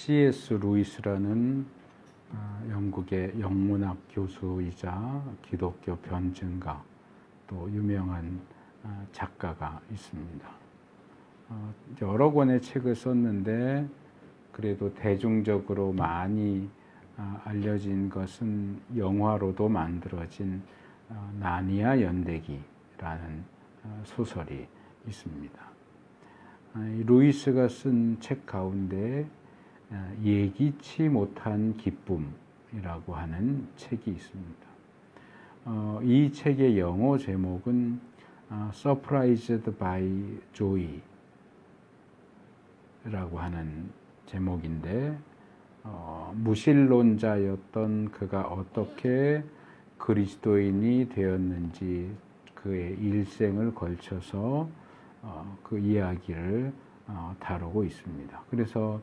C.S. 루이스라는 영국의 영문학 교수이자 기독교 변증가 또 유명한 작가가 있습니다. 여러 권의 책을 썼는데 그래도 대중적으로 많이 알려진 것은 영화로도 만들어진 나니아 연대기라는 소설이 있습니다. 루이스가 쓴 책 가운데 예기치 못한 기쁨이라고 하는 책이 있습니다. 이 책의 영어 제목은 Surprised by Joy 라고 하는 제목인데 무신론자였던 그가 어떻게 그리스도인이 되었는지 그의 일생을 걸쳐서 그 이야기를 다루고 있습니다. 그래서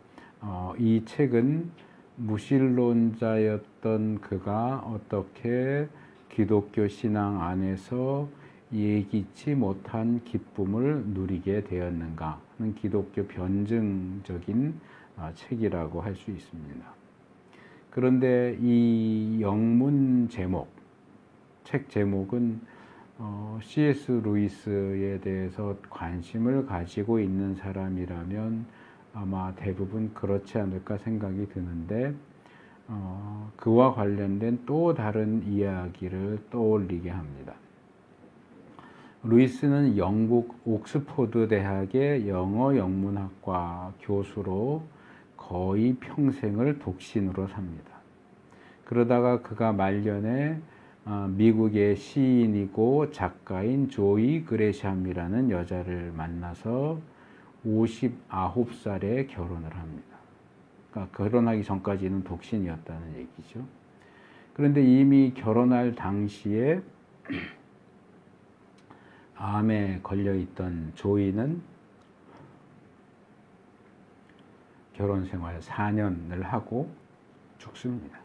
이 책은 무신론자였던 그가 어떻게 기독교 신앙 안에서 예기치 못한 기쁨을 누리게 되었는가 하는 기독교 변증적인 책이라고 할 수 있습니다. 그런데 이 영문 제목, 책 제목은 C.S. 루이스에 대해서 관심을 가지고 있는 사람이라면 아마 대부분 그렇지 않을까 생각이 드는데 그와 관련된 또 다른 이야기를 떠올리게 합니다. 루이스는 영국 옥스포드 대학의 영어 영문학과 교수로 거의 평생을 독신으로 삽니다. 그러다가 그가 말년에 미국의 시인이고 작가인 조이 그레샴이라는 여자를 만나서 59살에 결혼을 합니다. 그러니까 결혼하기 전까지는 독신이었다는 얘기죠. 그런데 이미 결혼할 당시에 암에 걸려있던 조이는 결혼 생활 4년을 하고 죽습니다.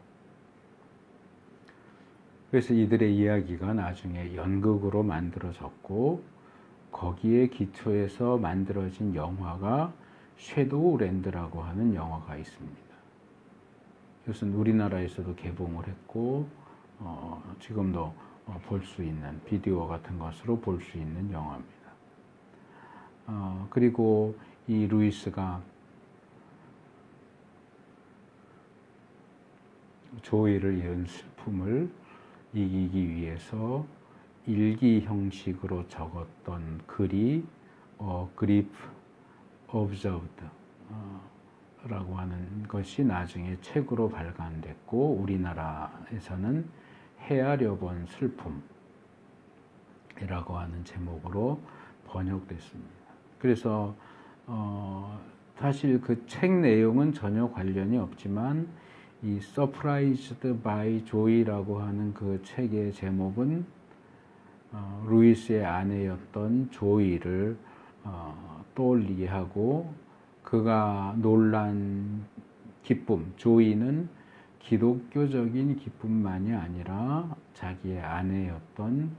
그래서 이들의 이야기가 나중에 연극으로 만들어졌고 거기에 기초해서 만들어진 영화가 섀도우랜드라고 하는 영화가 있습니다. 이것은 우리나라에서도 개봉을 했고 지금도 볼 수 있는 비디오 같은 것으로 볼 수 있는 영화입니다. 그리고 이 루이스가 조이를 잃은 슬픔을 이기기 위해서 일기 형식으로 적었던 글이 Grief Observed 라고 하는 것이 나중에 책으로 발간됐고 우리나라에서는 헤아려 본 슬픔이라고 하는 제목으로 번역됐습니다. 그래서 사실 그 책 내용은 전혀 관련이 없지만 이 Surprised by Joy라고 하는 그 책의 제목은 루이스의 아내였던 조이를 떠올리게 하고 그가 놀란 기쁨, 조이는 기독교적인 기쁨만이 아니라 자기의 아내였던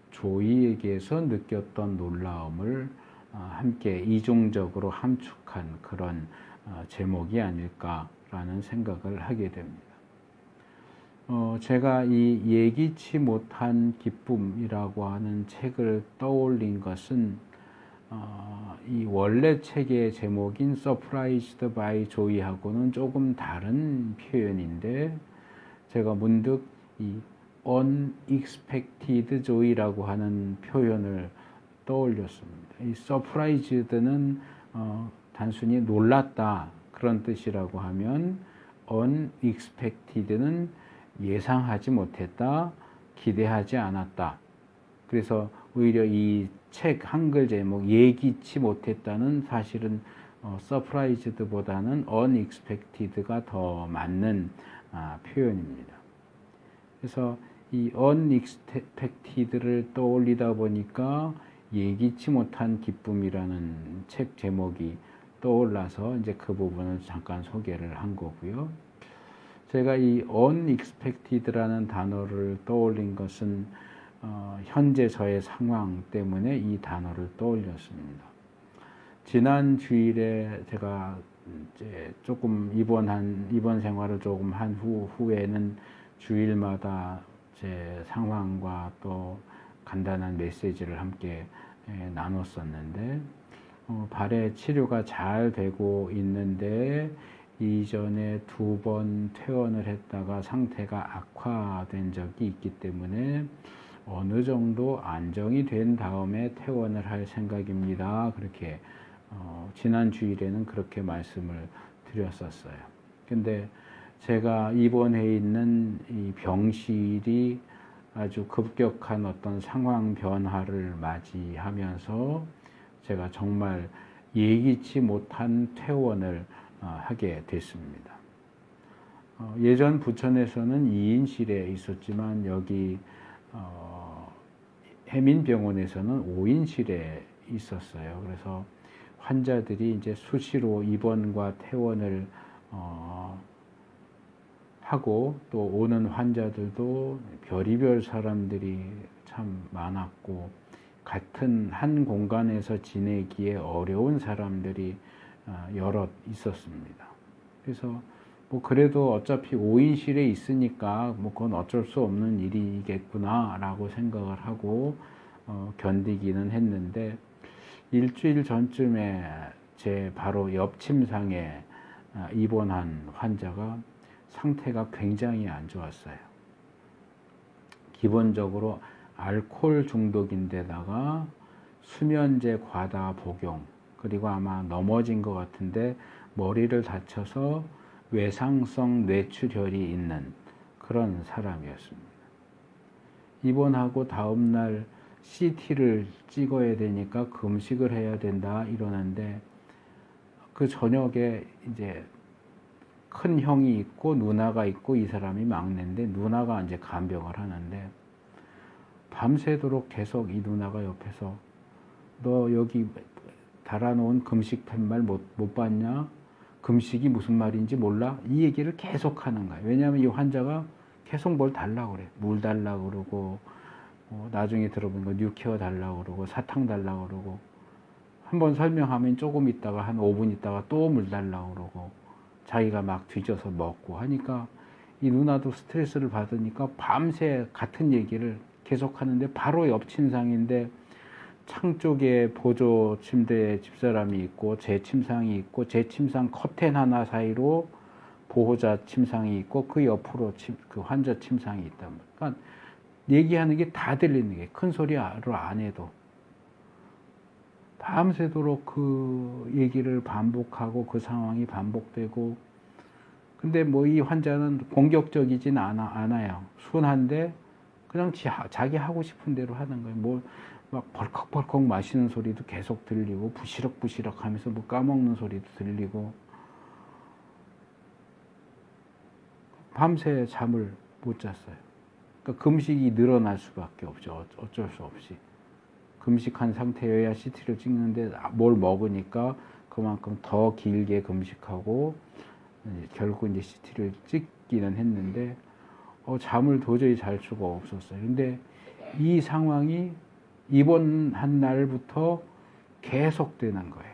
조이에게서 느꼈던 놀라움을 함께 이중적으로 함축한 그런 제목이 아닐까라는 생각을 하게 됩니다. 제가 이 예기치 못한 기쁨이라고 하는 책을 떠올린 것은 이 원래 책의 제목인 Surprised by Joy하고는 조금 다른 표현인데 제가 문득 이 Unexpected Joy라고 하는 표현을 떠올렸습니다. 이 Surprised는 단순히 놀랐다 그런 뜻이라고 하면 Unexpected는 예상하지 못했다, 기대하지 않았다. 그래서 오히려 이 책 한글 제목 예기치 못했다는 사실은 surprised보다는 unexpected가 더 맞는 표현입니다. 그래서 이 unexpected를 떠올리다 보니까 예기치 못한 기쁨이라는 책 제목이 떠올라서 이제 그 부분을 잠깐 소개를 한 거고요. 제가 이 unexpected라는 단어를 떠올린 것은 현재 저의 상황 때문에 이 단어를 떠올렸습니다. 지난 주일에 제가 이제 조금 입원 생활을 조금 한 후에는 주일마다 제 상황과 또 간단한 메시지를 함께 나눴었는데, 발의 치료가 잘 되고 있는데 이전에 2번 퇴원을 했다가 상태가 악화된 적이 있기 때문에 어느 정도 안정이 된 다음에 퇴원을 할 생각입니다. 그렇게 지난 주일에는 그렇게 말씀을 드렸었어요. 근데 제가 입원해 있는 이 병실이 아주 급격한 어떤 상황 변화를 맞이하면서 제가 정말 예기치 못한 퇴원을 하게 됐습니다. 예전 부천에서는 2인실에 있었지만 여기 해민병원에서는 5인실에 있었어요. 그래서 환자들이 이제 수시로 입원과 퇴원을 하고, 또 오는 환자들도 별의별 사람들이 참 많았고, 같은 한 공간에서 지내기에 어려운 사람들이 여럿 있었습니다. 그래서 뭐 그래도 어차피 5인실에 있으니까 뭐 그건 어쩔 수 없는 일이겠구나라고 생각을 하고 견디기는 했는데, 일주일 전쯤에 제 바로 옆 침상에 입원한 환자가 상태가 굉장히 안 좋았어요. 기본적으로 알코올 중독인데다가 수면제 과다 복용, 그리고 아마 넘어진 것 같은데 머리를 다쳐서 외상성 뇌출혈이 있는 그런 사람이었습니다. 입원하고 다음날 CT를 찍어야 되니까 금식을 해야 된다 이러는데, 그 저녁에 이제 큰 형이 있고 누나가 있고 이 사람이 막내인데, 누나가 이제 간병을 하는데 밤새도록 계속 이 누나가 옆에서 너 여기 달아놓은 금식 팻말 못 봤냐? 금식이 무슨 말인지 몰라? 이 얘기를 계속 하는 거예요. 왜냐하면 이 환자가 계속 뭘 달라고 그래. 물 달라고 그러고, 나중에 들어보니까 뉴케어 달라고 그러고, 사탕 달라고 그러고, 한번 설명하면 조금 있다가 한 5분 있다가 또 물 달라고 그러고, 자기가 막 뒤져서 먹고 하니까 이 누나도 스트레스를 받으니까 밤새 같은 얘기를 계속 하는데, 바로 옆 침상인데 창 쪽에 보조 침대에 집사람이 있고 제 침상이 있고, 제 침상 커튼 하나 사이로 보호자 침상이 있고 그 옆으로 그 환자 침상이 있단 말이에요. 그러니까 얘기하는 게 다 들리는 게, 큰 소리로 안 해도 밤새도록 그 얘기를 반복하고 그 상황이 반복되고. 근데 뭐 이 환자는 공격적이진 않아요. 순한데 그냥 자기 하고 싶은 대로 하는 거예요. 뭐 막 벌컥벌컥 마시는 소리도 계속 들리고, 부시럭부시럭 하면서 뭐 까먹는 소리도 들리고, 밤새 잠을 못 잤어요. 그러니까 금식이 늘어날 수밖에 없죠. 어쩔 수 없이. 금식한 상태여야 CT를 찍는데 뭘 먹으니까 그만큼 더 길게 금식하고 결국 이제 CT를 찍기는 했는데 잠을 도저히 잘 수가 없었어요. 근데 이 상황이 입원한 날부터 계속되는 거예요.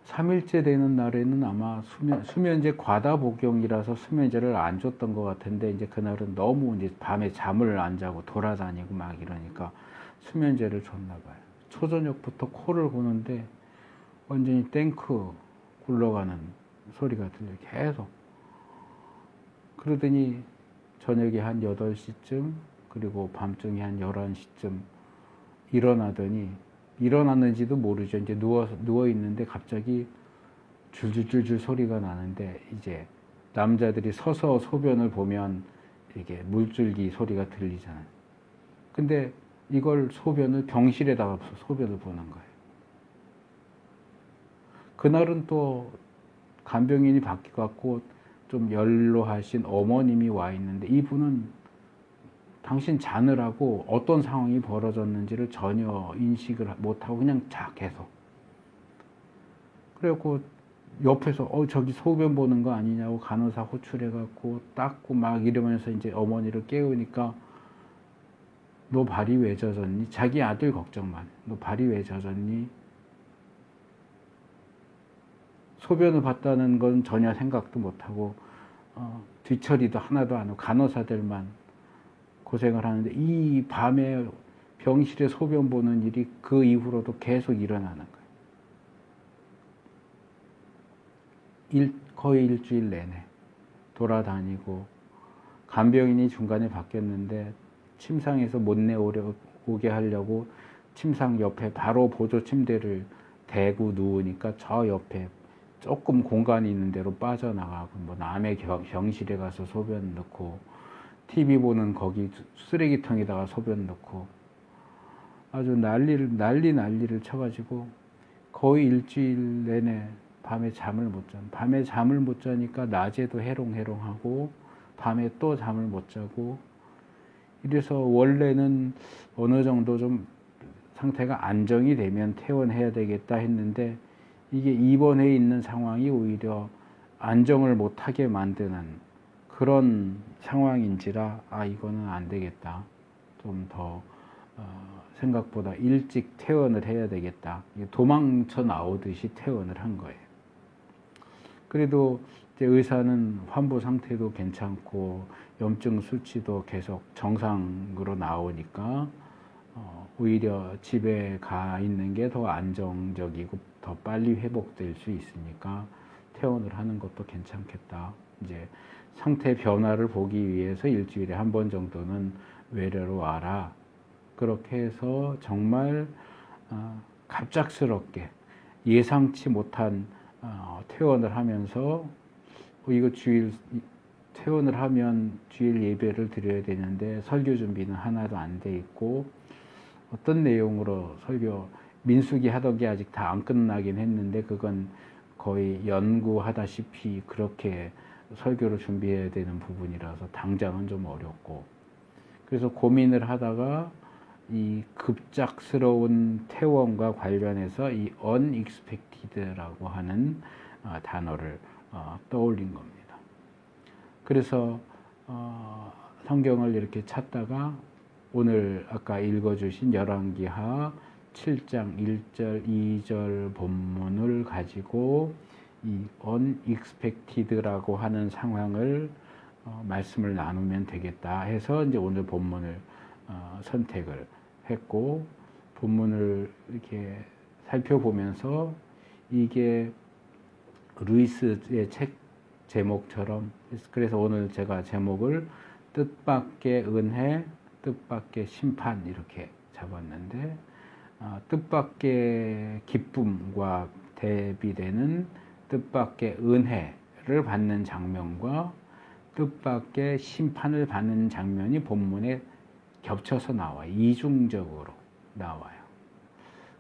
3일째 되는 날에는 아마 수면제 과다 복용이라서 수면제를 안 줬던 것 같은데, 이제 그날은 너무 이제 밤에 잠을 안 자고 돌아다니고 막 이러니까 수면제를 줬나 봐요. 초저녁부터 코를 고는데 완전히 탱크 굴러가는 소리가 들려요. 계속. 그러더니 저녁에 한 8시쯤, 그리고 밤중에 한 11시쯤 일어나더니, 일어났는지도 모르죠. 이제 누워 있는데 갑자기 줄줄줄줄 소리가 나는데, 이제 남자들이 서서 소변을 보면 이렇게 물줄기 소리가 들리잖아요. 근데 이걸 소변을 병실에다가 소변을 보는 거예요. 그날은 또 간병인이 바뀌어갖고 좀 연로하신 어머님이 와 있는데, 이분은 당신 자느라고 어떤 상황이 벌어졌는지를 전혀 인식을 못하고 그냥 계속. 그래갖고 옆에서 저기 소변 보는 거 아니냐고 간호사 호출해갖고 닦고 막 이러면서 이제 어머니를 깨우니까, 너 발이 왜 젖었니? 자기 아들 걱정만. 너 발이 왜 젖었니? 소변을 봤다는 건 전혀 생각도 못하고 뒤처리도 하나도 안 하고 간호사들만 고생을 하는데 이 밤에 병실에 소변 보는 일이 그 이후로도 계속 일어나는 거예요. 거의 일주일 내내 돌아다니고 간병인이 중간에 바뀌었는데 침상에서 못 내오게 하려고 침상 옆에 바로 보조 침대를 대고 누우니까 저 옆에 조금 공간이 있는 데로 빠져나가고 뭐 남의 병실에 가서 소변 넣고 TV 보는 거기 쓰레기통에다가 소변 넣고 아주 난리를 쳐가지고 거의 일주일 내내 밤에 잠을 못 자고 밤에 잠을 못 자니까 낮에도 해롱해롱하고 밤에 또 잠을 못 자고 이래서 원래는 어느 정도 좀 상태가 안정이 되면 퇴원해야 되겠다 했는데 이게 입원해 있는 상황이 오히려 안정을 못하게 만드는 그런 상황인지라 이거는 안 되겠다. 좀 더 생각보다 일찍 퇴원을 해야 되겠다. 도망쳐 나오듯이 퇴원을 한 거예요. 그래도 이제 의사는 환부 상태도 괜찮고 염증 수치도 계속 정상으로 나오니까 오히려 집에 가 있는 게 더 안정적이고 더 빨리 회복될 수 있으니까 퇴원을 하는 것도 괜찮겠다. 이제 상태 변화를 보기 위해서 일주일에 한 번 정도는 외래로 와라. 그렇게 해서 정말 갑작스럽게 예상치 못한 퇴원을 하면서 이거 퇴원을 하면 주일 예배를 드려야 되는데 설교 준비는 하나도 안 돼 있고 어떤 내용으로 설교 민수기 하던 게 아직 다 안 끝나긴 했는데 그건 거의 연구하다시피 그렇게 설교를 준비해야 되는 부분이라서 당장은 좀 어렵고 그래서 고민을 하다가 이 급작스러운 퇴원과 관련해서 이 unexpected라고 하는 단어를 떠올린 겁니다. 그래서 성경을 이렇게 찾다가 오늘 아까 읽어주신 열왕기하 7장 1절 2절 본문을 가지고 이 unexpected라고 하는 상황을 말씀을 나누면 되겠다 해서 이제 오늘 본문을 선택을 했고 본문을 이렇게 살펴보면서 이게 루이스의 책 제목처럼 그래서 오늘 제가 제목을 뜻밖의 은혜, 뜻밖의 심판 이렇게 잡았는데 뜻밖의 기쁨과 대비되는 뜻밖의 은혜를 받는 장면과 뜻밖의 심판을 받는 장면이 본문에 겹쳐서 나와요. 이중적으로 나와요.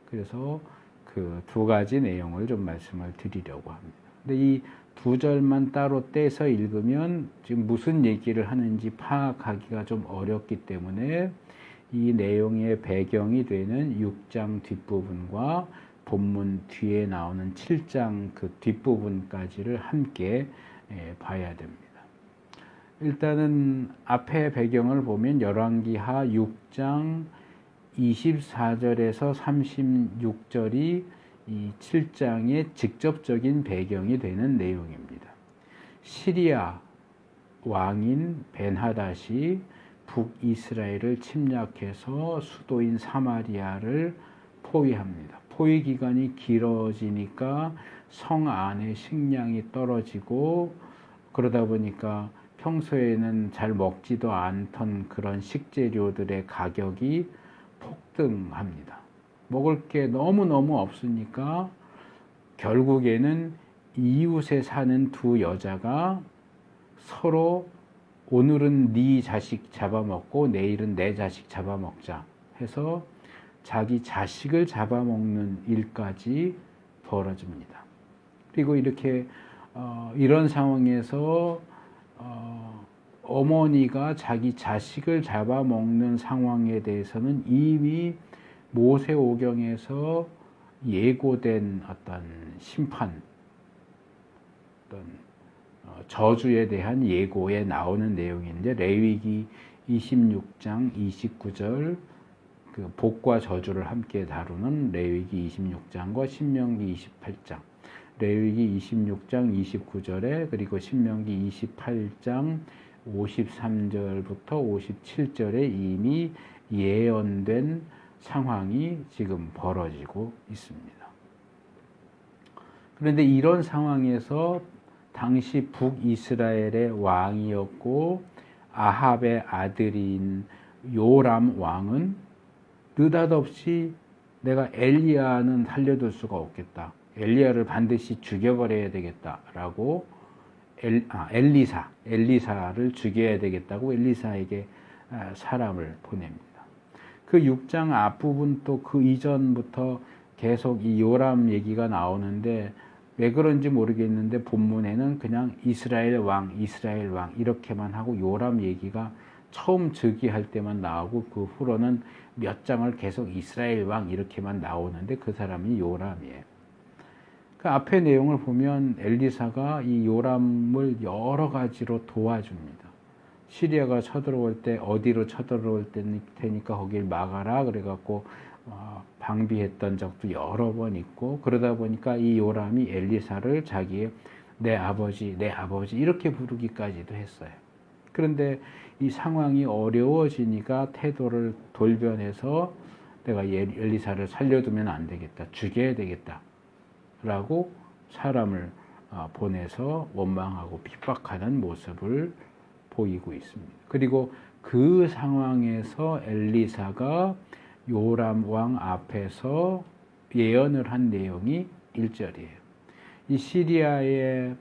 그래서 그 두 가지 내용을 좀 말씀을 드리려고 합니다. 근데 이 두 절만 따로 떼서 읽으면 지금 무슨 얘기를 하는지 파악하기가 좀 어렵기 때문에 이 내용의 배경이 되는 6장 뒷부분과 본문 뒤에 나오는 7장 그 뒷부분까지를 함께 봐야 됩니다. 일단은 앞에 배경을 보면 열왕기하 6장 24절에서 36절이 이 7장의 직접적인 배경이 되는 내용입니다. 시리아 왕인 벤하닷이 북이스라엘을 침략해서 수도인 사마리아를 포위합니다. 포위 기간이 길어지니까 성 안에 식량이 떨어지고 그러다 보니까 평소에는 잘 먹지도 않던 그런 식재료들의 가격이 폭등합니다. 먹을 게 너무너무 없으니까 결국에는 이웃에 사는 두 여자가 서로 오늘은 네 자식 잡아먹고 내일은 내 자식 잡아먹자 해서 자기 자식을 잡아먹는 일까지 벌어집니다. 그리고 이렇게 이런 상황에서 어머니가 자기 자식을 잡아먹는 상황에 대해서는 이미 모세오경에서 예고된 어떤 심판, 어떤 저주에 대한 예고에 나오는 내용인데 레위기 26장 29절 그 복과 저주를 함께 다루는 레위기 26장과 신명기 28장 레위기 26장 29절에 그리고 신명기 28장 53절부터 57절에 이미 예언된 상황이 지금 벌어지고 있습니다. 그런데 이런 상황에서 당시 북이스라엘의 왕이었고 아합의 아들인 요람 왕은 느닷없이 내가 엘리야는 살려둘 수가 없겠다. 엘리야를 반드시 죽여버려야 되겠다라고 엘리사를 죽여야 되겠다고 엘리사에게 사람을 보냅니다. 그 6장 앞부분 또 그 이전부터 계속 이 요람 얘기가 나오는데 왜 그런지 모르겠는데 본문에는 그냥 이스라엘 왕 이렇게만 하고 요람 얘기가 처음 즉위할 때만 나오고 그 후로는 몇 장을 계속 이스라엘 왕 이렇게만 나오는데 그 사람이 요람이에요. 그 앞에 내용을 보면 엘리사가 이 요람을 여러 가지로 도와줍니다. 시리아가 쳐들어올 때 어디로 쳐들어올 테니까 거길 막아라 그래갖고 방비했던 적도 여러 번 있고 그러다 보니까 이 요람이 엘리사를 자기의 내 아버지 이렇게 부르기까지도 했어요. 그런데 이 상황이 어려워지니까 태도를 돌변해서 내가 엘리사를 살려두면 안 되겠다. 죽여야 되겠다. 라고 사람을 보내서 원망하고 핍박하는 모습을 보이고 있습니다. 그리고 그 상황에서 엘리사가 요람 왕 앞에서 예언을 한 내용이 1절이에요. 이 시리아의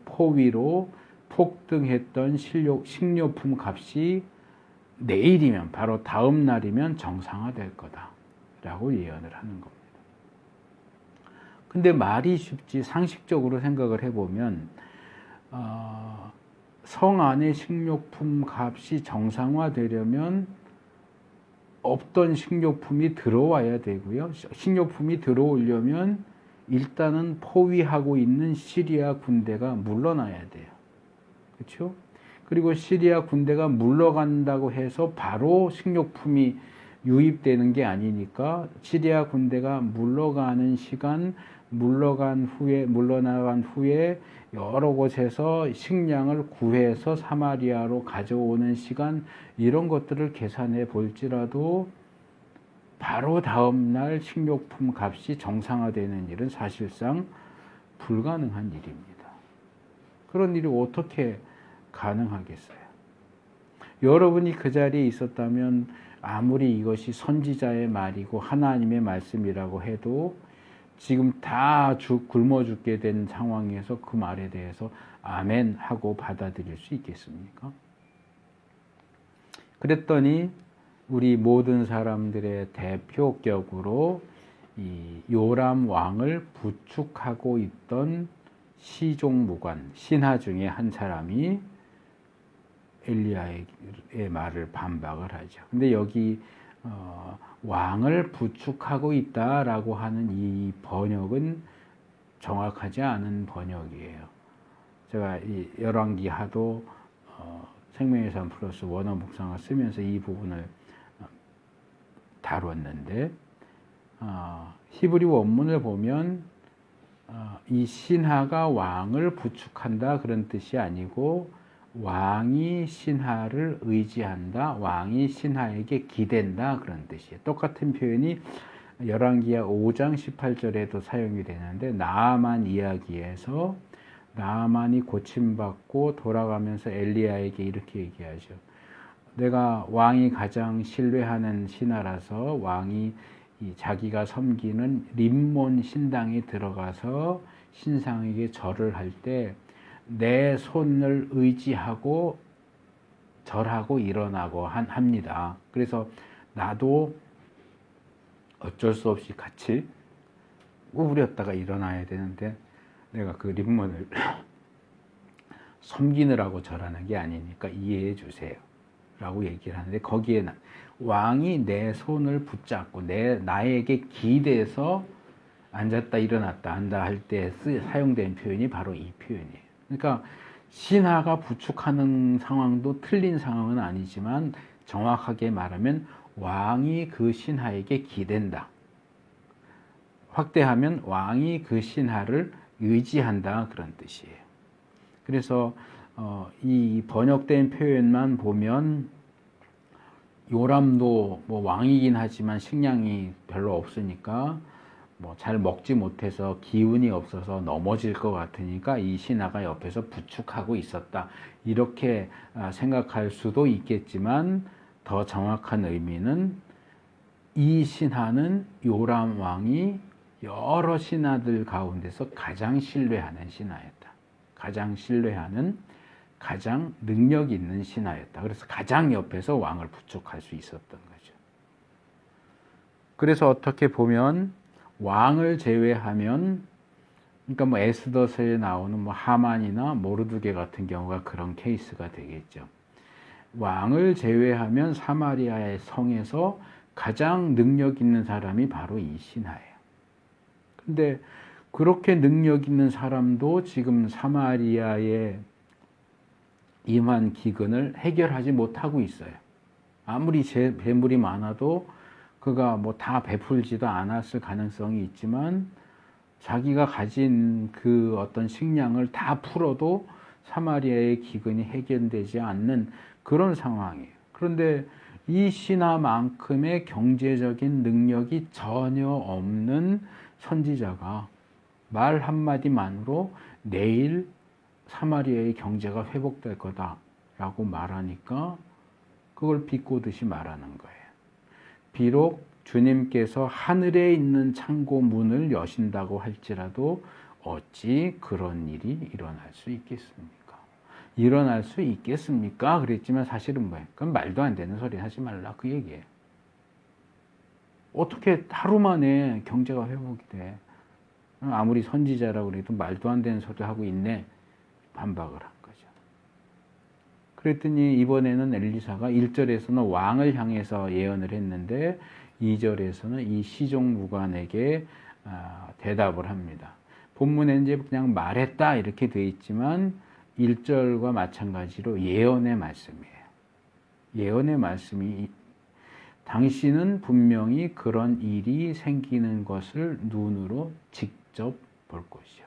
포위로 폭등했던 식료품 값이 내일이면 바로 다음 날이면 정상화될 거다라고 예언을 하는 겁니다. 근데 말이 쉽지 상식적으로 생각을 해보면 성 안에 식료품 값이 정상화되려면 없던 식료품이 들어와야 되고요. 식료품이 들어오려면 일단은 포위하고 있는 시리아 군대가 물러나야 돼요. 그렇죠? 그리고 시리아 군대가 물러간다고 해서 바로 식료품이 유입되는 게 아니니까 시리아 군대가 물러나간 후에 여러 곳에서 식량을 구해서 사마리아로 가져오는 시간 이런 것들을 계산해 볼지라도 바로 다음 날 식료품 값이 정상화되는 일은 사실상 불가능한 일입니다. 그런 일이 어떻게 가능하겠어요? 여러분이 그 자리에 있었다면 아무리 이것이 선지자의 말이고 하나님의 말씀이라고 해도 지금 다 굶어 죽게 된 상황에서 그 말에 대해서 아멘 하고 받아들일 수 있겠습니까? 그랬더니 우리 모든 사람들의 대표격으로 이 요람 왕을 부축하고 있던 시종무관, 신하 중에 한 사람이 엘리야의 말을 반박을 하죠. 근데 여기 왕을 부축하고 있다라고 하는 이 번역은 정확하지 않은 번역이에요. 제가 이 열왕기 하도 생명의 삶 플러스 원어 묵상을 쓰면서 이 부분을 다뤘는데 히브리 원문을 보면 이 신하가 왕을 부축한다 그런 뜻이 아니고 왕이 신하를 의지한다, 왕이 신하에게 기댄다 그런 뜻이에요. 똑같은 표현이 열왕기하 5장 18절에도 사용이 되는데 나아만 이야기에서 나아만이 고침받고 돌아가면서 엘리야에게 이렇게 얘기하죠. 내가 왕이 가장 신뢰하는 신하라서 왕이 자기가 섬기는 림몬 신당에 들어가서 신상에게 절을 할 때 내 손을 의지하고 절하고 일어나고 합니다. 그래서 나도 어쩔 수 없이 같이 구부렸다가 일어나야 되는데 내가 그 림몬을 섬기느라고 절하는 게 아니니까 이해해 주세요 라고 얘기를 하는데 거기에 왕이 내 손을 붙잡고 나에게 기대서 앉았다 일어났다 한다 할 때 사용된 표현이 바로 이 표현이에요. 그러니까 신하가 부축하는 상황도 틀린 상황은 아니지만 정확하게 말하면 왕이 그 신하에게 기댄다. 확대하면 왕이 그 신하를 의지한다 그런 뜻이에요. 그래서 이 번역된 표현만 보면 요람도 뭐 왕이긴 하지만 식량이 별로 없으니까 뭐 잘 먹지 못해서 기운이 없어서 넘어질 것 같으니까 이 신하가 옆에서 부축하고 있었다. 이렇게 생각할 수도 있겠지만 더 정확한 의미는 이 신하는 요람 왕이 여러 신하들 가운데서 가장 신뢰하는 신하였다. 가장 신뢰하는 가장 능력 있는 신하였다. 그래서 가장 옆에서 왕을 부축할 수 있었던 거죠. 그래서 어떻게 보면 왕을 제외하면, 그러니까 뭐 에스더서에 나오는 뭐 하만이나 모르드게 같은 경우가 그런 케이스가 되겠죠. 왕을 제외하면 사마리아의 성에서 가장 능력 있는 사람이 바로 이 신하예요. 근데 그렇게 능력 있는 사람도 지금 사마리아의 임한 기근을 해결하지 못하고 있어요. 아무리 재물이 많아도 그가 뭐 다 베풀지도 않았을 가능성이 있지만 자기가 가진 그 어떤 식량을 다 풀어도 사마리아의 기근이 해결되지 않는 그런 상황이에요. 그런데 이 신하만큼의 경제적인 능력이 전혀 없는 선지자가 말 한마디만으로 내일 사마리아의 경제가 회복될 거다라고 말하니까 그걸 비꼬듯이 말하는 거예요. 비록 주님께서 하늘에 있는 창고 문을 여신다고 할지라도 어찌 그런 일이 일어날 수 있겠습니까? 일어날 수 있겠습니까? 그랬지만 사실은 뭐예요? 그건 말도 안 되는 소리 하지 말라 그 얘기예요. 어떻게 하루 만에 경제가 회복이 돼? 아무리 선지자라고 그래도 말도 안 되는 소리 하고 있네. 반박을 한 거죠. 그랬더니 이번에는 엘리사가 1절에서는 왕을 향해서 예언을 했는데 2절에서는 이 시종무관에게 대답을 합니다. 본문에 이제 그냥 말했다 이렇게 돼 있지만 1절과 마찬가지로 예언의 말씀이에요. 예언의 말씀이 당신은 분명히 그런 일이 생기는 것을 눈으로 직접 볼 것이요.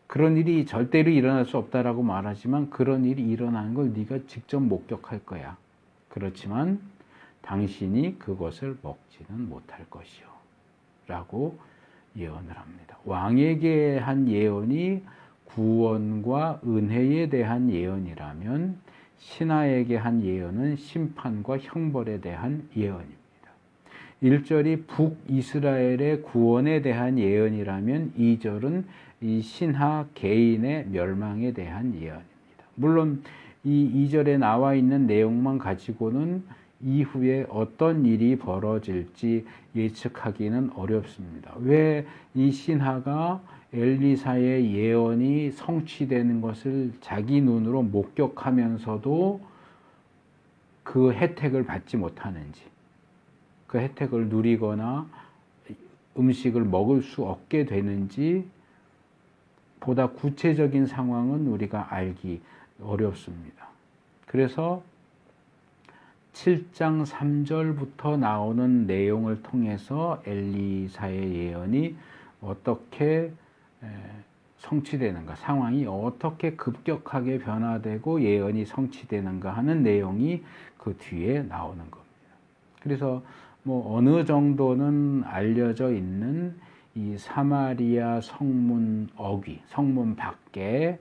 그런 일이 절대로 일어날 수 없다라고 말하지만 그런 일이 일어나는 걸 네가 직접 목격할 거야. 그렇지만 당신이 그것을 먹지는 못할 것이요. 라고 예언을 합니다. 왕에게 한 예언이 구원과 은혜에 대한 예언이라면 신하에게 한 예언은 심판과 형벌에 대한 예언입니다. 1절이 북이스라엘의 구원에 대한 예언이라면 2절은 이 신하 개인의 멸망에 대한 예언입니다. 물론 이 2절에 나와 있는 내용만 가지고는 이후에 어떤 일이 벌어질지 예측하기는 어렵습니다. 왜 이 신하가 엘리사의 예언이 성취되는 것을 자기 눈으로 목격하면서도 그 혜택을 받지 못하는지, 그 혜택을 누리거나 음식을 먹을 수 없게 되는지 보다 구체적인 상황은 우리가 알기 어렵습니다. 그래서 7장 3절부터 나오는 내용을 통해서 엘리사의 예언이 어떻게 성취되는가, 상황이 어떻게 급격하게 변화되고 예언이 성취되는가 하는 내용이 그 뒤에 나오는 겁니다. 그래서 뭐 어느 정도는 알려져 있는 이 사마리아 성문 어귀, 성문 밖에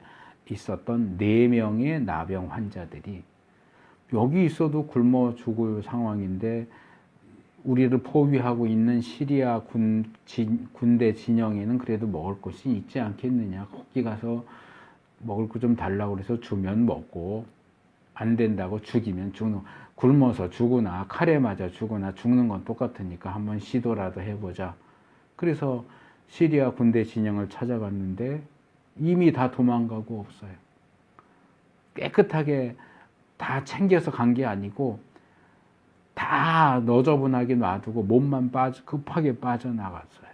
있었던 4명의 나병 환자들이 여기 있어도 굶어 죽을 상황인데 우리를 포위하고 있는 시리아 군대 진영에는 그래도 먹을 것이 있지 않겠느냐. 거기 가서 먹을 거 좀 달라고 그래서 주면 먹고 안 된다고 죽이면 죽는, 굶어서 죽으나 칼에 맞아 죽으나 죽는 건 똑같으니까 한번 시도라도 해보자. 그래서 시리아 군대 진영을 찾아갔는데 이미 다 도망가고 없어요. 깨끗하게 다 챙겨서 간 게 아니고 다 너저분하게 놔두고 몸만 급하게 빠져나갔어요.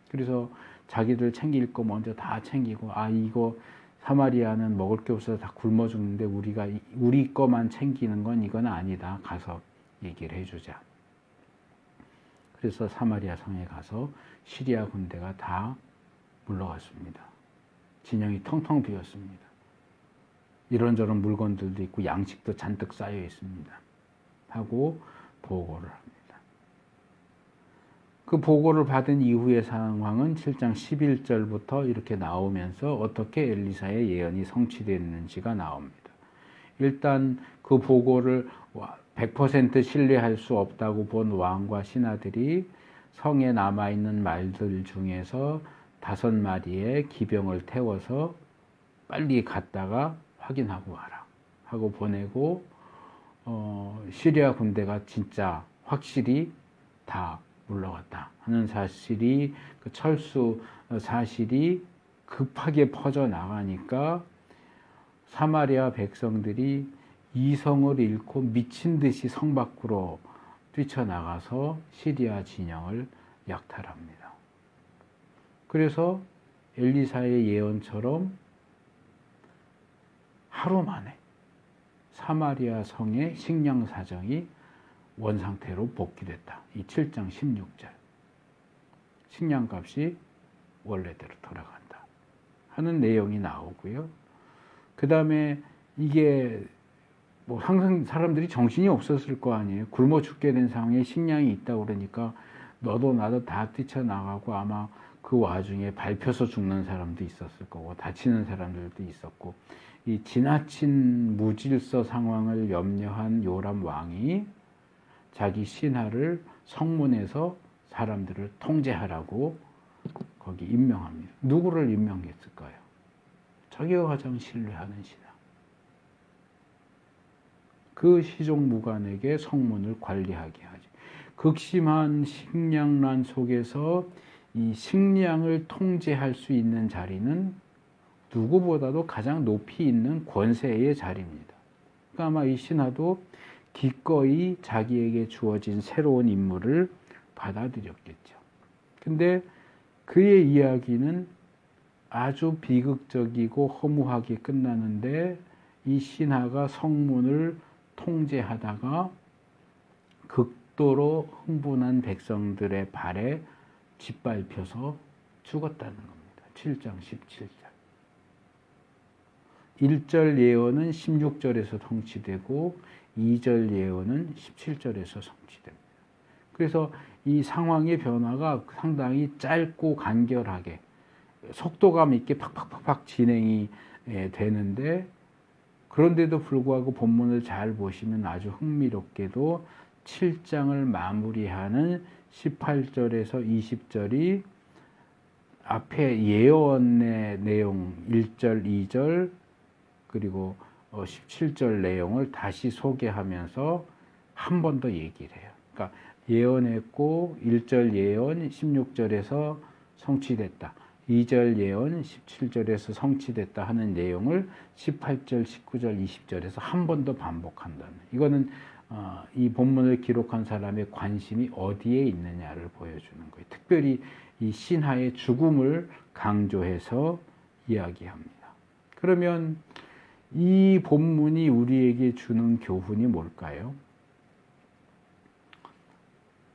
그래서 자기들 챙길 거 먼저 다 챙기고, 이거 사마리아는 먹을 게 없어서 다 굶어 죽는데 우리 거만 챙기는 건 이건 아니다. 가서 얘기를 해주자. 그래서 사마리아 성에 가서 시리아 군대가 다 물러갔습니다. 진영이 텅텅 비었습니다. 이런저런 물건들도 있고 양식도 잔뜩 쌓여 있습니다. 하고 보고를 합니다. 그 보고를 받은 이후의 상황은 7장 11절부터 이렇게 나오면서 어떻게 엘리사의 예언이 성취됐는지가 나옵니다. 일단 그 보고를 100% 신뢰할 수 없다고 본 왕과 신하들이 성에 남아있는 말들 중에서 5마리의 기병을 태워서 빨리 갔다가 확인하고 와라 하고 보내고, 시리아 군대가 진짜 확실히 다 물러갔다 하는 사실이, 그 철수 사실이 급하게 퍼져나가니까 사마리아 백성들이 이성을 잃고 미친 듯이 성 밖으로 뛰쳐나가서 시리아 진영을 약탈합니다. 그래서 엘리사의 예언처럼 하루 만에 사마리아 성의 식량 사정이 원상태로 복귀됐다. 이 7장 16절. 식량값이 원래대로 돌아간다 하는 내용이 나오고요. 그 다음에 이게 뭐 항상 사람들이 정신이 없었을 거 아니에요. 굶어 죽게 된 상황에 식량이 있다고 그러니까 너도 나도 다 뛰쳐나가고, 아마 그 와중에 밟혀서 죽는 사람도 있었을 거고 다치는 사람들도 있었고, 이 지나친 무질서 상황을 염려한 요람 왕이 자기 신하를 성문에서 사람들을 통제하라고 거기 임명합니다. 누구를 임명했을까요? 자기가 가장 신뢰하는 신하. 그 시종무관에게 성문을 관리하게 하지. 극심한 식량난 속에서 이 식량을 통제할 수 있는 자리는 누구보다도 가장 높이 있는 권세의 자리입니다. 그러니까 아마 이 신하도 기꺼이 자기에게 주어진 새로운 임무를 받아들였겠죠. 근데 그의 이야기는 아주 비극적이고 허무하게 끝나는데, 이 신하가 성문을 통제하다가 극도로 흥분한 백성들의 발에 짓밟혀서 죽었다는 겁니다. 7장 17절. 1절 예언은 16절에서 성취되고 2절 예언은 17절에서 성취됩니다. 그래서 이 상황의 변화가 상당히 짧고 간결하게 속도감 있게 팍팍팍팍 진행이 되는데, 그런데도 불구하고 본문을 잘 보시면 아주 흥미롭게도 7장을 마무리하는 18절에서 20절이 앞에 예언의 내용 1절, 2절 그리고 17절 내용을 다시 소개하면서 한 번 더 얘기를 해요. 그러니까 예언했고 1절 예언 16절에서 성취됐다. 2절 예언 17절에서 성취됐다 하는 내용을 18절, 19절, 20절에서 한 번 더 반복한다는. 이거는 이 본문을 기록한 사람의 관심이 어디에 있느냐를 보여주는 거예요. 특별히 이 신하의 죽음을 강조해서 이야기합니다. 그러면 이 본문이 우리에게 주는 교훈이 뭘까요?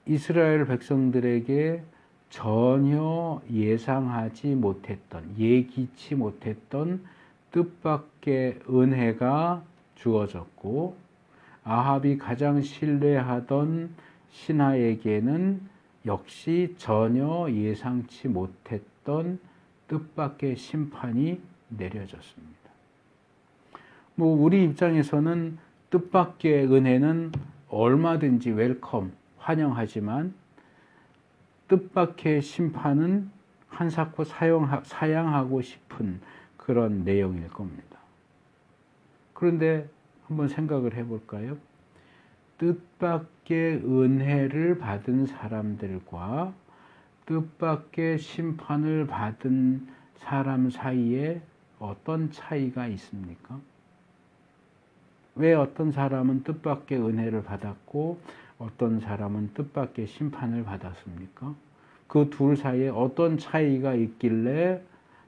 이스라엘 백성들에게 전혀 예상하지 못했던, 예기치 못했던 뜻밖의 은혜가 주어졌고, 아합이 가장 신뢰하던 신하에게는 역시 전혀 예상치 못했던 뜻밖의 심판이 내려졌습니다. 뭐 우리 입장에서는 뜻밖의 은혜는 얼마든지 웰컴, 환영하지만 뜻밖의 심판은 한사코 사양하고 싶은 그런 내용일 겁니다. 그런데 한번 생각을 해볼까요? 뜻밖의 은혜를 받은 사람들과 뜻밖의 심판을 받은 사람 사이에 어떤 차이가 있습니까? 왜 어떤 사람은 뜻밖의 은혜를 받았고 어떤 사람은 뜻밖의 심판을 받았습니까? 그 둘 사이에 어떤 차이가 있길래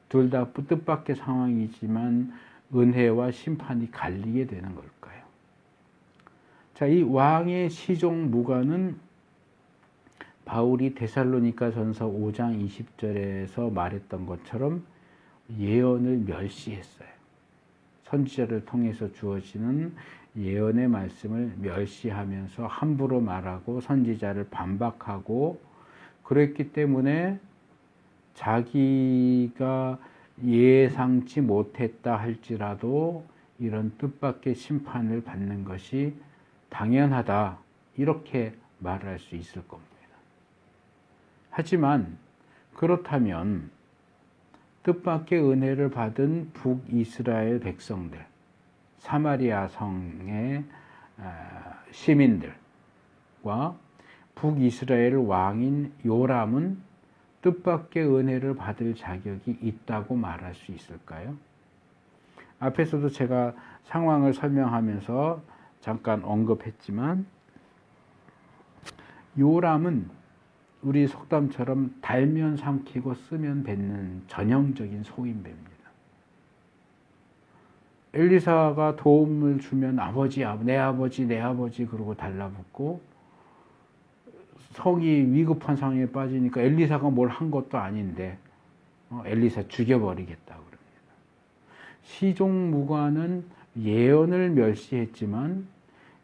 둘 다 뜻밖의 상황이지만 은혜와 심판이 갈리게 되는 걸까요? 자, 이 왕의 시종 무관은 바울이 데살로니가전서 5장 20절에서 말했던 것처럼 예언을 멸시했어요. 선지자를 통해서 주어지는 예언의 말씀을 멸시하면서 함부로 말하고 선지자를 반박하고 그랬기 때문에 자기가 예상치 못했다 할지라도 이런 뜻밖의 심판을 받는 것이 당연하다, 이렇게 말할 수 있을 겁니다. 하지만 그렇다면 뜻밖의 은혜를 받은 북이스라엘 백성들, 사마리아 성의 시민들과 북이스라엘 왕인 요람은 뜻밖의 은혜를 받을 자격이 있다고 말할 수 있을까요? 앞에서도 제가 상황을 설명하면서 잠깐 언급했지만 요람은 우리 속담처럼 달면 삼키고 쓰면 뱉는 전형적인 소인배입니다. 엘리사가 도움을 주면 아버지, 내 아버지, 내 아버지 그러고 달라붙고 성이 위급한 상황에 빠지니까 엘리사가 뭘 한 것도 아닌데 엘리사 죽여버리겠다고 그럽니다. 시종무관은 예언을 멸시했지만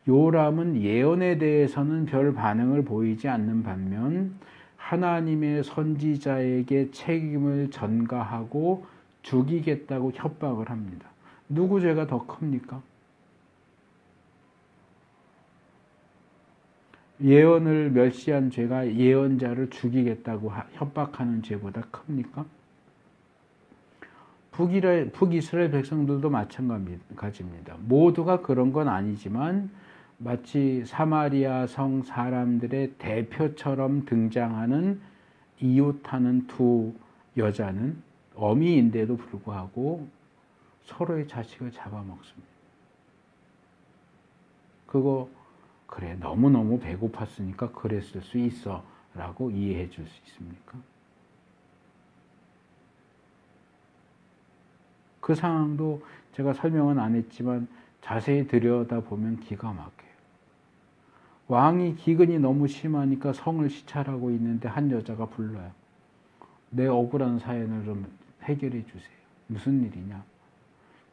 요람은 예언에 대해서는 별 반응을 보이지 않는 반면 하나님의 선지자에게 책임을 전가하고 죽이겠다고 협박을 합니다. 누구 죄가 더 큽니까? 예언을 멸시한 죄가 예언자를 죽이겠다고 협박하는 죄보다 큽니까? 북이스라엘 백성들도 마찬가지입니다. 모두가 그런 건 아니지만 마치 사마리아 성 사람들의 대표처럼 등장하는 이웃하는 두 여자는 어미인데도 불구하고 서로의 자식을 잡아먹습니다. 그거 그래, 너무너무 배고팠으니까 그랬을 수 있어 라고 이해해 줄 수 있습니까? 그 상황도 제가 설명은 안 했지만 자세히 들여다보면 기가 막혀요. 왕이 기근이 너무 심하니까 성을 시찰하고 있는데 한 여자가 불러요. 내 억울한 사연을 좀 해결해 주세요. 무슨 일이냐?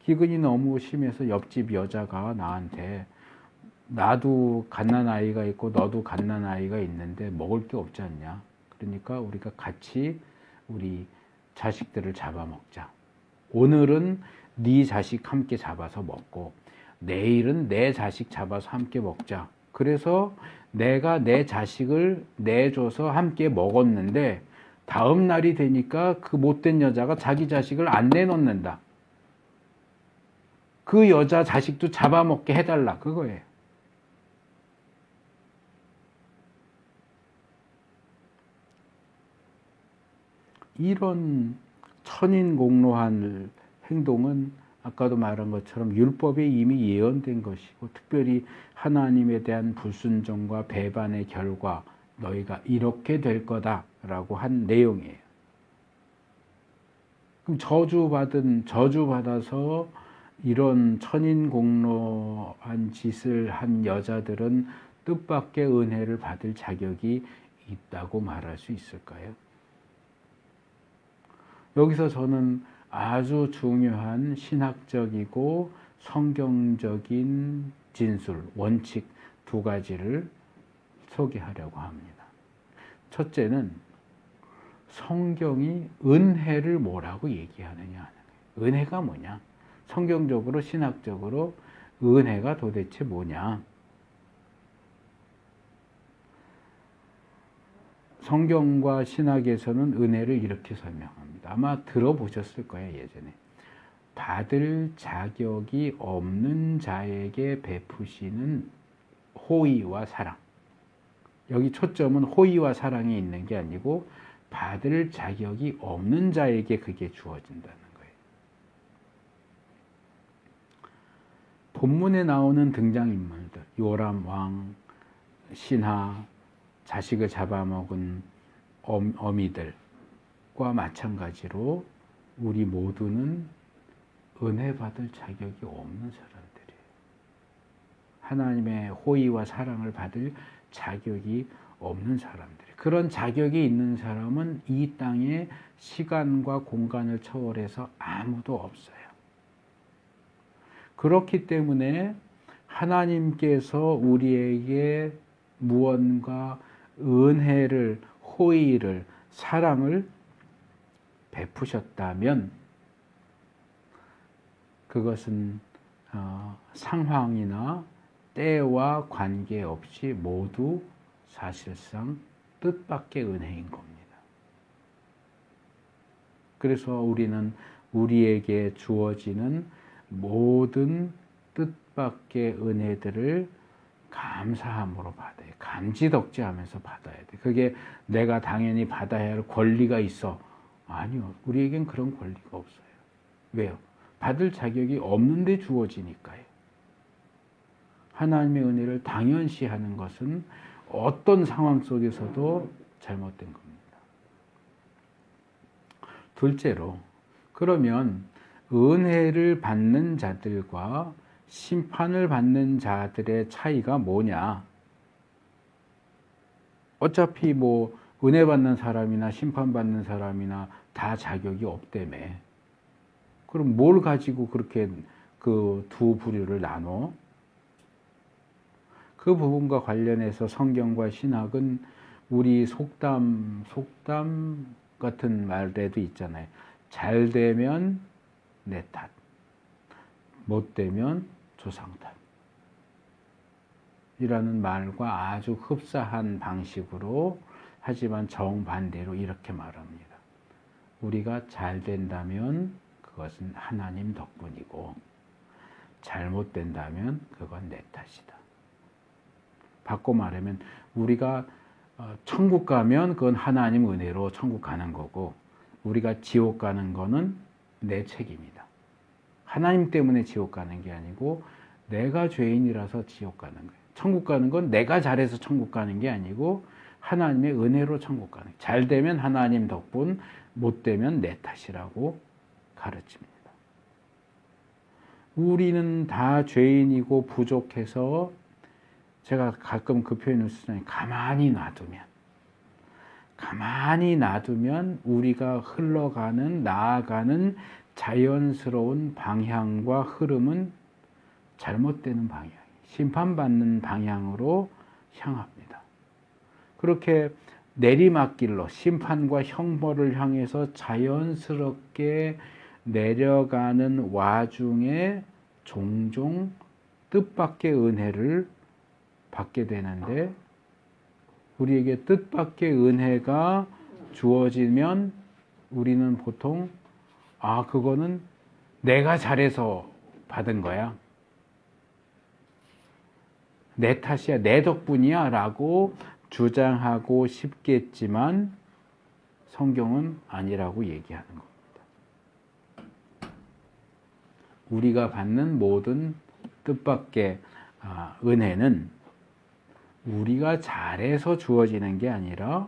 기근이 너무 심해서 옆집 여자가 나한테 나도 갓난아이가 있고 너도 갓난아이가 있는데 먹을 게 없지 않냐? 그러니까 우리가 같이 우리 자식들을 잡아먹자. 오늘은 네 자식 함께 잡아서 먹고 내일은 내 자식 잡아서 함께 먹자. 그래서 내가 내 자식을 내줘서 함께 먹었는데 다음 날이 되니까 그 못된 여자가 자기 자식을 안 내놓는다. 그 여자 자식도 잡아먹게 해달라, 그거예요. 이런 천인공노한 행동은 아까도 말한 것처럼 율법에 이미 예언된 것이고 특별히 하나님에 대한 불순종과 배반의 결과 너희가 이렇게 될 거다라고 한 내용이에요. 그럼 저주받아서 이런 천인공노한 짓을 한 여자들은 뜻밖의 은혜를 받을 자격이 있다고 말할 수 있을까요? 여기서 저는 아주 중요한 신학적이고 성경적인 진술, 원칙 두 가지를 소개하려고 합니다. 첫째는 성경이 은혜를 뭐라고 얘기하느냐 하는 거예요. 은혜가 뭐냐? 성경적으로 신학적으로 은혜가 도대체 뭐냐? 성경과 신학에서는 은혜를 이렇게 설명합니다. 아마 들어보셨을 거예요, 예전에. 받을 자격이 없는 자에게 베푸시는 호의와 사랑. 여기 초점은 호의와 사랑이 있는 게 아니고 받을 자격이 없는 자에게 그게 주어진다는 거예요. 본문에 나오는 등장인물들, 요람 왕, 신하, 자식을 잡아먹은 어미들과 마찬가지로 우리 모두는 은혜 받을 자격이 없는 사람들이에요. 하나님의 호의와 사랑을 받을 자격이 없는 사람들이. 그런 자격이 있는 사람은 이 땅에 시간과 공간을 초월해서 아무도 없어요. 그렇기 때문에 하나님께서 우리에게 무언가 은혜를, 호의를, 사랑을 베푸셨다면 그것은 상황이나 때와 관계없이 모두 사실상 뜻밖의 은혜인 겁니다. 그래서 우리는 우리에게 주어지는 모든 뜻밖의 은혜들을 감사함으로 받아요. 감지덕지하면서 받아야 돼. 그게 내가 당연히 받아야 할 권리가 있어. 아니요. 우리에겐 그런 권리가 없어요. 왜요? 받을 자격이 없는데 주어지니까요. 하나님의 은혜를 당연시하는 것은 어떤 상황 속에서도 잘못된 겁니다. 둘째로, 그러면 은혜를 받는 자들과 심판을 받는 자들의 차이가 뭐냐? 어차피 뭐 은혜 받는 사람이나 심판 받는 사람이나 다 자격이 없다며. 그럼 뭘 가지고 그렇게 그 두 부류를 나눠? 그 부분과 관련해서 성경과 신학은 우리 속담 같은 말에도 있잖아요. 잘 되면 내 탓, 못 되면 조상 탓. 이라는 말과 아주 흡사한 방식으로, 하지만 정반대로 이렇게 말합니다. 우리가 잘 된다면 그것은 하나님 덕분이고, 잘못된다면 그건 내 탓이다. 바꿔 말하면 우리가 천국 가면 그건 하나님 은혜로 천국 가는 거고, 우리가 지옥 가는 거는 내 책임이다. 하나님 때문에 지옥 가는 게 아니고 내가 죄인이라서 지옥 가는 거예요. 천국 가는 건 내가 잘해서 천국 가는 게 아니고 하나님의 은혜로 천국 가는 거예요. 잘 되면 하나님 덕분, 못 되면 내 탓이라고 가르칩니다. 우리는 다 죄인이고 부족해서, 제가 가끔 그 표현을 쓰잖아요. 가만히 놔두면 우리가 흘러가는, 나아가는 자연스러운 방향과 흐름은 잘못되는 방향, 심판받는 방향으로 향합니다. 그렇게 내리막길로 심판과 형벌을 향해서 자연스럽게 내려가는 와중에 종종 뜻밖의 은혜를 받게 되는데, 우리에게 뜻밖의 은혜가 주어지면 우리는 보통 그거는 내가 잘해서 받은 거야, 내 탓이야, 내 덕분이야 라고 주장하고 싶겠지만 성경은 아니라고 얘기하는 겁니다. 우리가 받는 모든 뜻밖의 은혜는 우리가 잘해서 주어지는 게 아니라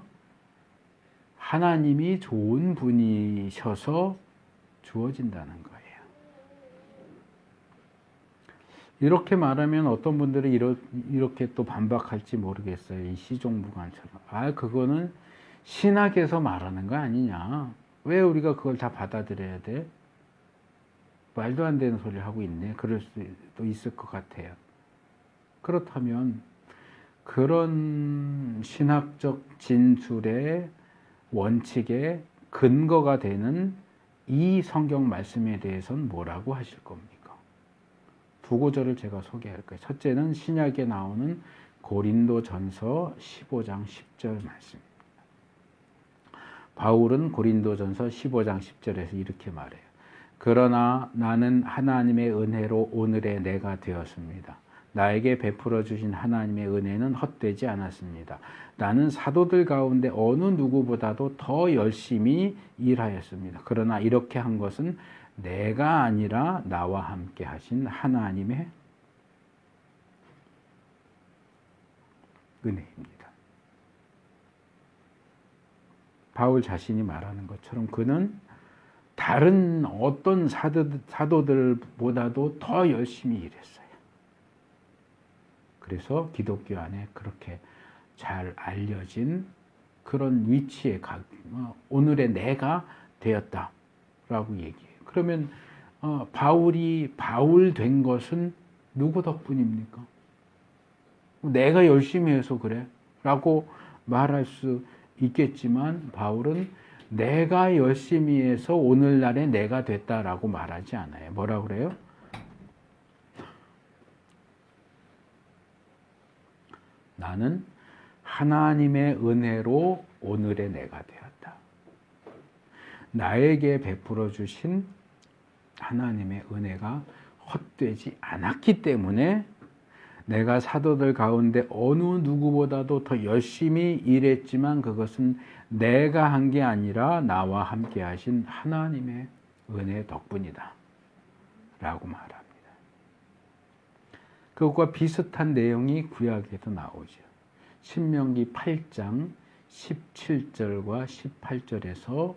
하나님이 좋은 분이셔서 주어진다는 거예요. 이렇게 말하면 어떤 분들이 이렇게 또 반박할지 모르겠어요. 이 시종부관처럼. 그거는 신학에서 말하는 거 아니냐. 왜 우리가 그걸 다 받아들여야 돼? 말도 안 되는 소리를 하고 있네. 그럴 수도 있을 것 같아요. 그렇다면 그런 신학적 진술의 원칙의 근거가 되는 이 성경 말씀에 대해서는 뭐라고 하실 겁니까? 두 구절을 제가 소개할 거예요. 첫째는 신약에 나오는 고린도전서 15장 10절 말씀입니다. 바울은 고린도전서 15장 10절에서 이렇게 말해요. 그러나 나는 하나님의 은혜로 오늘의 내가 되었습니다. 나에게 베풀어 주신 하나님의 은혜는 헛되지 않았습니다. 나는 사도들 가운데 어느 누구보다도 더 열심히 일하였습니다. 그러나 이렇게 한 것은 내가 아니라 나와 함께 하신 하나님의 은혜입니다. 바울 자신이 말하는 것처럼 그는 다른 어떤 사도들보다도 더 열심히 일했어요. 그래서 기독교 안에 그렇게 잘 알려진 그런 위치에 오늘의 내가 되었다라고 얘기해요. 그러면 바울이 바울 된 것은 누구 덕분입니까? 내가 열심히 해서 그래 라고 말할 수 있겠지만 바울은 내가 열심히 해서 오늘날의 내가 됐다라고 말하지 않아요. 뭐라 그래요? 나는 하나님의 은혜로 오늘의 내가 되었다. 나에게 베풀어 주신 하나님의 은혜가 헛되지 않았기 때문에 내가 사도들 가운데 어느 누구보다도 더 열심히 일했지만 그것은 내가 한 게 아니라 나와 함께 하신 하나님의 은혜 덕분이다 라고 말합니다. 그것과 비슷한 내용이 구약에도 나오죠. 신명기 8장 17절과 18절에서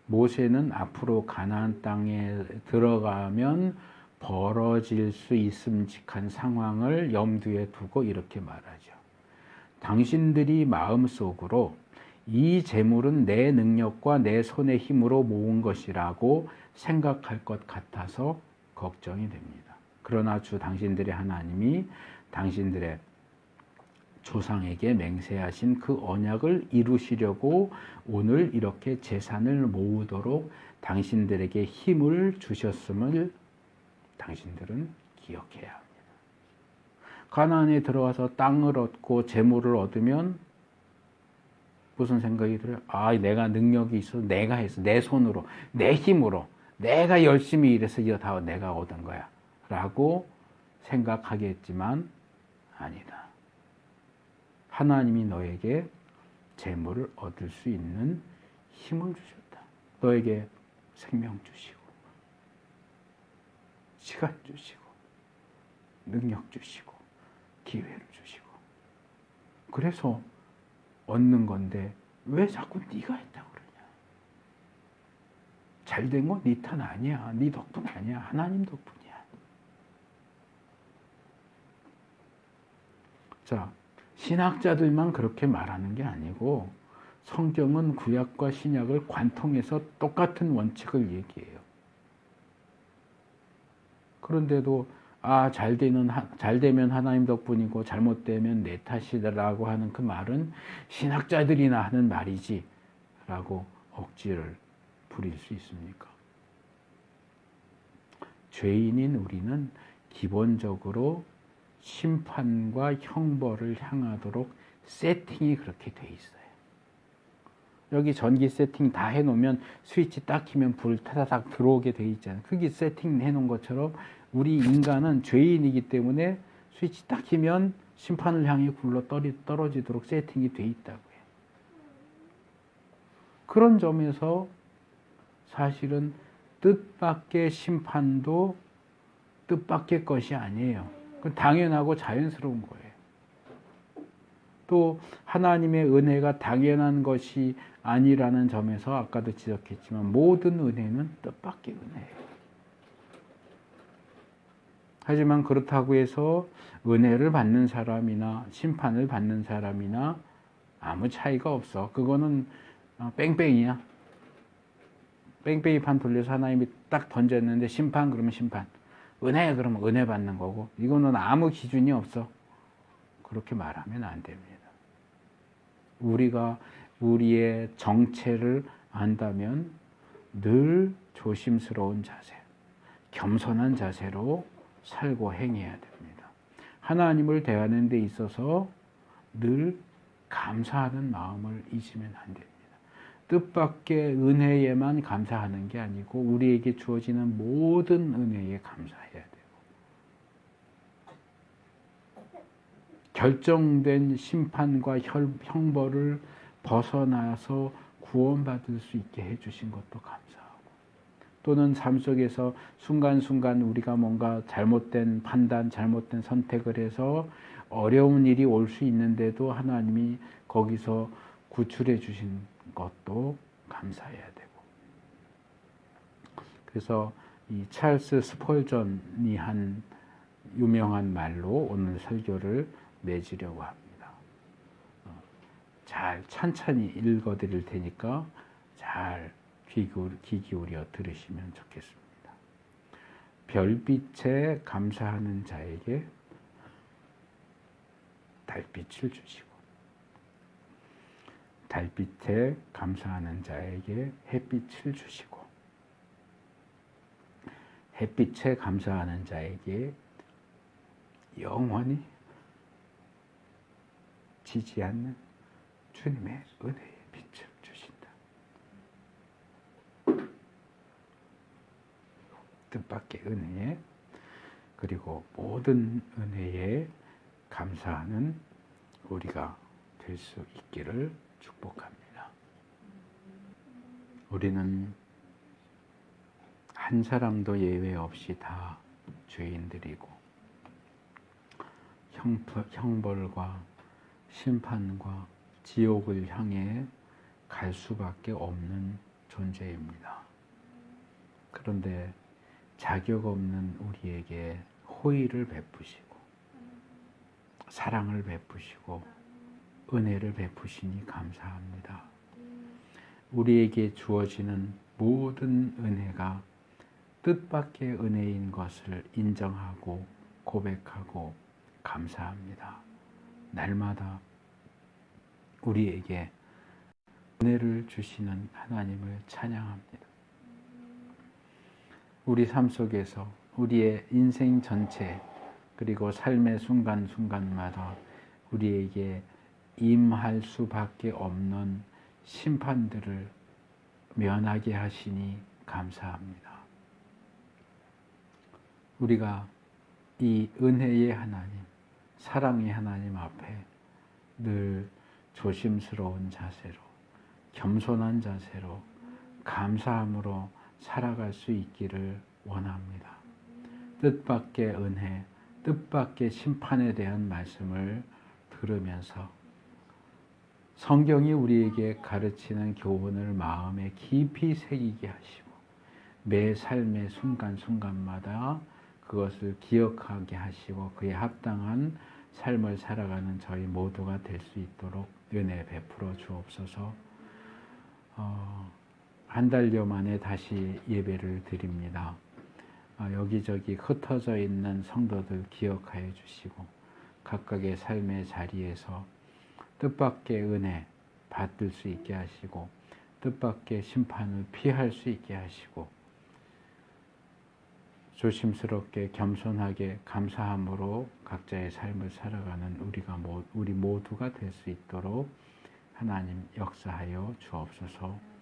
모세는 앞으로 가나안 땅에 들어가면 벌어질 수 있음직한 상황을 염두에 두고 이렇게 말하죠. 당신들이 마음속으로 이 재물은 내 능력과 내 손의 힘으로 모은 것이라고 생각할 것 같아서 걱정이 됩니다. 그러나 주 당신들의 하나님이 당신들의 조상에게 맹세하신 그 언약을 이루시려고 오늘 이렇게 재산을 모으도록 당신들에게 힘을 주셨음을 당신들은 기억해야 합니다. 가나안에 들어와서 땅을 얻고 재물을 얻으면 무슨 생각이 들어요? 내가 능력이 있어서 내가 해서 내 손으로 내 힘으로 내가 열심히 일해서 이거 다 내가 얻은 거야 라고 생각하겠지만 아니다. 하나님이 너에게 재물을 얻을 수 있는 힘을 주셨다. 너에게 생명 주시고 시간 주시고 능력 주시고 기회를 주시고 그래서 얻는 건데 왜 자꾸 네가 했다고 그러냐. 잘된 건 네 탓 아니야. 네 덕분 아니야. 하나님 덕분이야. 자, 신학자들만 그렇게 말하는 게 아니고 성경은 구약과 신약을 관통해서 똑같은 원칙을 얘기해요. 그런데도 잘 되면 하나님 덕분이고 잘못되면 내 탓이라고 하는 그 말은 신학자들이나 하는 말이지 라고 억지를 부릴 수 있습니까? 죄인인 우리는 기본적으로 심판과 형벌을 향하도록 세팅이 그렇게 돼 있어요. 여기 전기 세팅 다 해놓으면 스위치 딱 키면 불 타다닥 들어오게 돼 있잖아요. 그게 세팅 해놓은 것처럼 우리 인간은 죄인이기 때문에 스위치 딱 키면 심판을 향해 굴러 떨어지도록 세팅이 돼 있다고요. 그런 점에서 사실은 뜻밖의 심판도 뜻밖의 것이 아니에요. 그건 당연하고 자연스러운 거예요. 또 하나님의 은혜가 당연한 것이 아니라는 점에서 아까도 지적했지만 모든 은혜는 뜻밖의 은혜예요. 하지만 그렇다고 해서 은혜를 받는 사람이나 심판을 받는 사람이나 아무 차이가 없어. 그거는 뺑뺑이야. 뺑뺑이 판 돌려서 하나님이 딱 던졌는데 심판 그러면 심판, 은혜 그러면 은혜 받는 거고 이거는 아무 기준이 없어. 그렇게 말하면 안 됩니다. 우리가 우리의 정체를 안다면 늘 조심스러운 자세, 겸손한 자세로 살고 행해야 됩니다. 하나님을 대하는 데 있어서 늘 감사하는 마음을 잊으면 안 됩니다. 뜻밖의 은혜에만 감사하는 게 아니고 우리에게 주어지는 모든 은혜에 감사해야 되고 결정된 심판과 형벌을 벗어나서 구원받을 수 있게 해주신 것도 감사하고 또는 삶 속에서 순간순간 우리가 뭔가 잘못된 판단, 잘못된 선택을 해서 어려운 일이 올 수 있는데도 하나님이 거기서 구출해 주신 것도 감사해야 되고 그래서 이 찰스 스펄전이 한 유명한 말로 오늘 설교를 맺으려고 합니다. 잘 천천히 읽어드릴 테니까 잘 귀 기울여 들으시면 좋겠습니다. 별빛에 감사하는 자에게 달빛을 주시고, 달빛에 감사하는 자에게 햇빛을 주시고, 햇빛에 감사하는 자에게 영원히 지지 않는 주님의 은혜의 빛을 주신다. 뜻밖의 은혜에, 그리고 모든 은혜에 감사하는 우리가 될 수 있기를 축복합니다. 우리는 한 사람도 예외 없이 다 죄인들이고 형벌과 심판과 지옥을 향해 갈 수밖에 없는 존재입니다. 그런데 자격 없는 우리에게 호의를 베푸시고 사랑을 베푸시고 은혜를 베푸시니 감사합니다. 우리에게 주어지는 모든 은혜가 뜻밖의 은혜인 것을 인정하고 고백하고 감사합니다. 날마다 우리에게 은혜를 주시는 하나님을 찬양합니다. 우리 삶 속에서 우리의 인생 전체 그리고 삶의 순간순간마다 우리에게 임할 수밖에 없는 심판들을 면하게 하시니 감사합니다. 우리가 이 은혜의 하나님, 사랑의 하나님 앞에 늘 조심스러운 자세로, 겸손한 자세로, 감사함으로 살아갈 수 있기를 원합니다. 뜻밖의 은혜, 뜻밖의 심판에 대한 말씀을 들으면서 성경이 우리에게 가르치는 교훈을 마음에 깊이 새기게 하시고 매 삶의 순간순간마다 그것을 기억하게 하시고 그에 합당한 삶을 살아가는 저희 모두가 될 수 있도록 은혜 베풀어 주옵소서. 한 달여 만에 다시 예배를 드립니다. 여기저기 흩어져 있는 성도들 기억하여 주시고 각각의 삶의 자리에서 뜻밖의 은혜 받을 수 있게 하시고 뜻밖의 심판을 피할 수 있게 하시고 조심스럽게 겸손하게 감사함으로 각자의 삶을 살아가는 우리 모두가 될 수 있도록 하나님 역사하여 주옵소서.